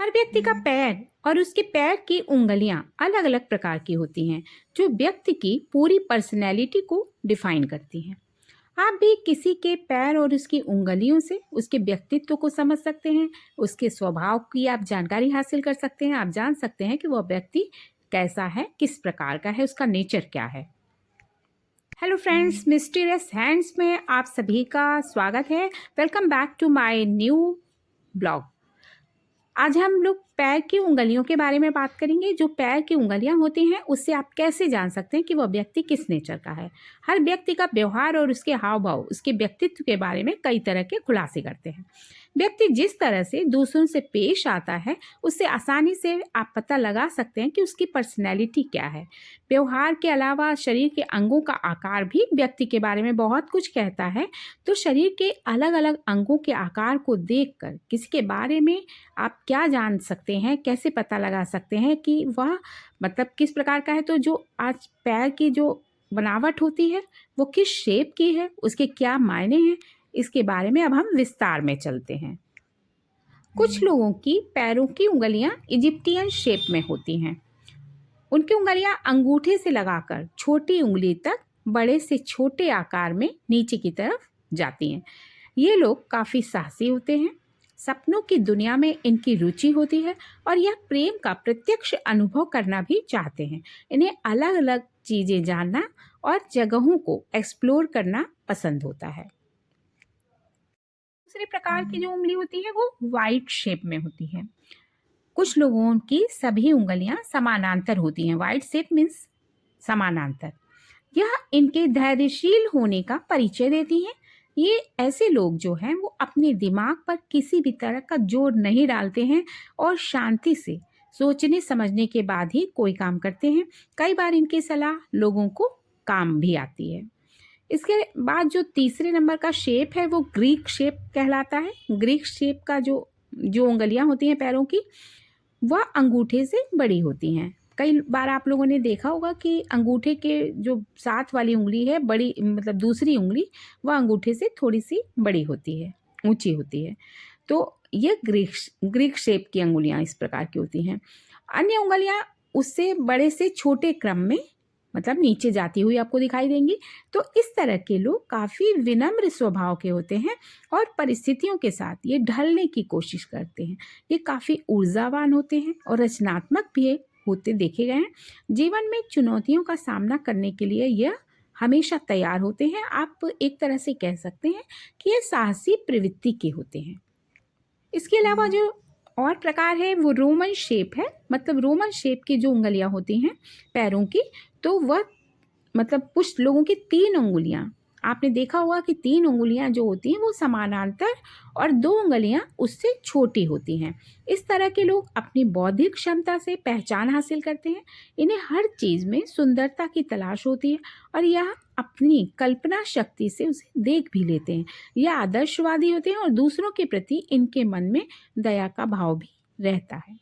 हर व्यक्ति का पैर और उसके पैर की उंगलियां अलग अलग प्रकार की होती हैं, जो व्यक्ति की पूरी पर्सनैलिटी को डिफाइन करती हैं। आप भी किसी के पैर और उसकी उंगलियों से उसके व्यक्तित्व को समझ सकते हैं, उसके स्वभाव की आप जानकारी हासिल कर सकते हैं। आप जान सकते हैं कि वह व्यक्ति कैसा है, किस प्रकार का है, उसका नेचर क्या है। हेलो फ्रेंड्स, मिस्टीरियस हैंड्स में आप सभी का स्वागत है। Welcome back to my new blog. आज हम लोग पैर की उंगलियों के बारे में बात करेंगे। जो पैर की उंगलियां होती हैं, उससे आप कैसे जान सकते हैं कि वह व्यक्ति किस नेचर का है। हर व्यक्ति का व्यवहार और उसके हाव भाव उसके व्यक्तित्व के बारे में कई तरह के खुलासे करते हैं। व्यक्ति जिस तरह से दूसरों से पेश आता है, उससे आसानी से आप पता लगा सकते हैं कि उसकी पर्सनैलिटी क्या है। व्यवहार के अलावा शरीर के अंगों का आकार भी व्यक्ति के बारे में बहुत कुछ कहता है। तो शरीर के अलग अलग अंगों के आकार को देखकर किसी के बारे में आप क्या जान सकते हैं, कैसे पता लगा सकते हैं कि वह किस प्रकार का है। तो जो आज पैर की जो बनावट होती है, वो किस शेप की है, उसके क्या मायने हैं, इसके बारे में अब हम विस्तार में चलते हैं। कुछ लोगों की पैरों की उंगलियां इजिप्टियन शेप में होती हैं। उनकी उंगलियां अंगूठे से लगाकर छोटी उंगली तक बड़े से छोटे आकार में नीचे की तरफ जाती हैं। ये लोग काफ़ी साहसी होते हैं। सपनों की दुनिया में इनकी रुचि होती है और यह प्रेम का प्रत्यक्ष अनुभव करना भी चाहते हैं। इन्हें अलग अलग चीज़ें जानना और जगहों को एक्सप्लोर करना पसंद होता है। दूसरे प्रकार की जो उंगली होती है, वो वाइड शेप में होती है। कुछ लोगों की सभी उंगलियां समानांतर होती हैं। वाइड शेप मीन्स समानांतर। यह इनके धैर्यशील होने का परिचय देती हैं। ये ऐसे लोग जो हैं, वो अपने दिमाग पर किसी भी तरह का जोर नहीं डालते हैं और शांति से सोचने समझने के बाद ही कोई काम करते हैं। कई बार इनकी सलाह लोगों को काम भी आती है। इसके बाद जो तीसरे नंबर का शेप है, वो ग्रीक शेप कहलाता है। ग्रीक शेप का जो उंगलियां होती हैं पैरों की, वह अंगूठे से बड़ी होती हैं। कई बार आप लोगों ने देखा होगा कि अंगूठे के जो साथ वाली उंगली है, बड़ी दूसरी उंगली, वह अंगूठे से थोड़ी सी बड़ी होती है, ऊंची होती है। तो ये ग्रीक शेप की अंगुलियां इस प्रकार की होती हैं। अन्य उंगलियां उससे बड़े से छोटे क्रम में नीचे जाती हुई आपको दिखाई देंगी। तो इस तरह के लोग काफ़ी विनम्र स्वभाव के होते हैं और परिस्थितियों के साथ ये ढलने की कोशिश करते हैं। ये काफ़ी ऊर्जावान होते हैं और रचनात्मक भी होते देखे गए हैं। जीवन में चुनौतियों का सामना करने के लिए यह हमेशा तैयार होते हैं। आप एक तरह से कह सकते हैं कि ये साहसी प्रवृत्ति के होते हैं। इसके अलावा जो और प्रकार है, वो रोमन शेप है। रोमन शेप की जो उंगलियां होती हैं पैरों की, तो वह कुछ लोगों की 3 उंगलियां, आपने देखा होगा कि 3 उंगलियां जो होती हैं वो समानांतर और 2 उंगलियां उससे छोटी होती हैं। इस तरह के लोग अपनी बौद्धिक क्षमता से पहचान हासिल करते हैं। इन्हें हर चीज़ में सुंदरता की तलाश होती है और यह अपनी कल्पना शक्ति से उसे देख भी लेते हैं। यह आदर्शवादी होते हैं और दूसरों के प्रति इनके मन में दया का भाव भी रहता है।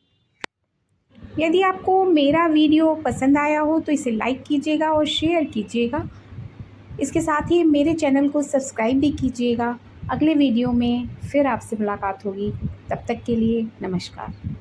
यदि आपको मेरा वीडियो पसंद आया हो तो इसे लाइक कीजिएगा और शेयर कीजिएगा। इसके साथ ही मेरे चैनल को सब्सक्राइब भी कीजिएगा। अगले वीडियो में फिर आपसे मुलाकात होगी। तब तक के लिए नमस्कार।